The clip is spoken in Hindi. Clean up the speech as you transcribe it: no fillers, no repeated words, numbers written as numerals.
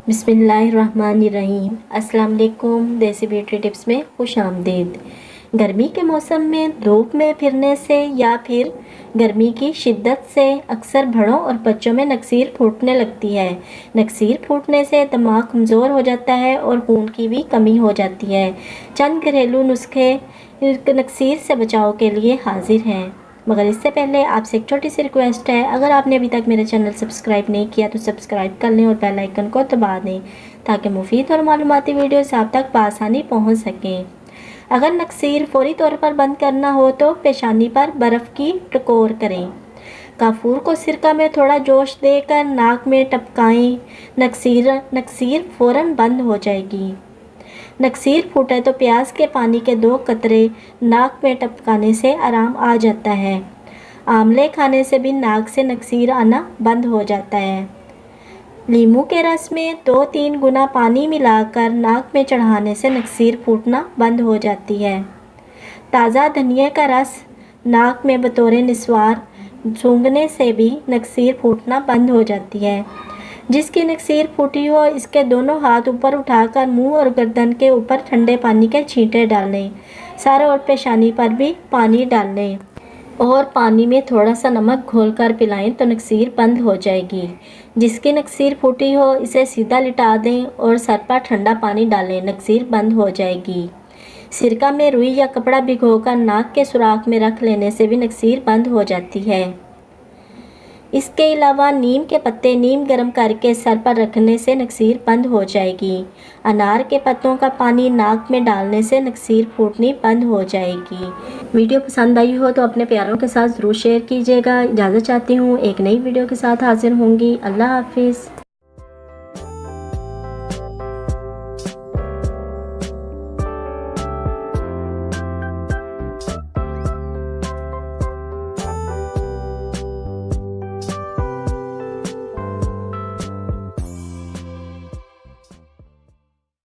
बिस्मिल्लाहिर्रहमानिर्रहीम। अस्सलाम वालेकुम। देसी ब्यूटी टिप्स में खुश आमदीद। गर्मी के मौसम में धूप में फिरने से या फिर गर्मी की शिद्दत से अक्सर बड़ों और बच्चों में नक्सीर फूटने लगती है। नक्सीर फूटने से दिमाग कमज़ोर हो जाता है और खून की भी कमी हो जाती है। चंद घरेलू नुस्खे नक्सीर से बचाव के लिए हाजिर हैं, मगर इससे पहले आपसे एक छोटी सी रिक्वेस्ट है, अगर आपने अभी तक मेरा चैनल सब्सक्राइब नहीं किया तो सब्सक्राइब कर लें और बेल आइकन को दबा दें ताकि मुफीद और मालूमाती वीडियोस आप तक बआसानी पहुंच सकें। अगर नक्सीर फौरी तौर पर बंद करना हो तो पेशानी पर बर्फ़ की टकोर करें। काफूर को सिरका में थोड़ा जोश देकर नाक में टपकाएं। नक्सीर फ़ौरन बंद हो जाएगी। नक्सीर फूटे तो प्याज के पानी के 2 कतरे नाक में टपकाने से आराम आ जाता है। आंवले खाने से भी नाक से नक्सीर आना बंद हो जाता है। नींबू के रस में 2-3 गुना पानी मिलाकर नाक में चढ़ाने से नक्सीर फूटना बंद हो जाती है। ताज़ा धनिया का रस नाक में बतौर निस्वार सूंघने से भी नक्सीर फूटना बंद हो जाती है। जिसकी नक्सीर फूटी हो, इसके दोनों हाथ ऊपर उठाकर मुंह और गर्दन के ऊपर ठंडे पानी के छींटे डालें। सर और पेशानी पर भी पानी डालें और पानी में थोड़ा सा नमक घोलकर पिलाएं तो नक्सीर बंद हो जाएगी। जिसकी नक्सीर फूटी हो, इसे सीधा लिटा दें और सर पर ठंडा पानी डालें, नक्सीर बंद हो जाएगी। सिरका में रुई या कपड़ा भिगोकर नाक के सुराख में रख लेने से भी नक्सीर बंद हो जाती है। इसके अलावा नीम के पत्ते नीम गर्म करके सर पर रखने से नक्सीर बंद हो जाएगी। अनार के पत्तों का पानी नाक में डालने से नक्सीर फूटनी बंद हो जाएगी। वीडियो पसंद आई हो तो अपने प्यारों के साथ ज़रूर शेयर कीजिएगा। इजाज़त चाहती हूँ, एक नई वीडियो के साथ हाजिर होंगी। अल्लाह हाफिज़।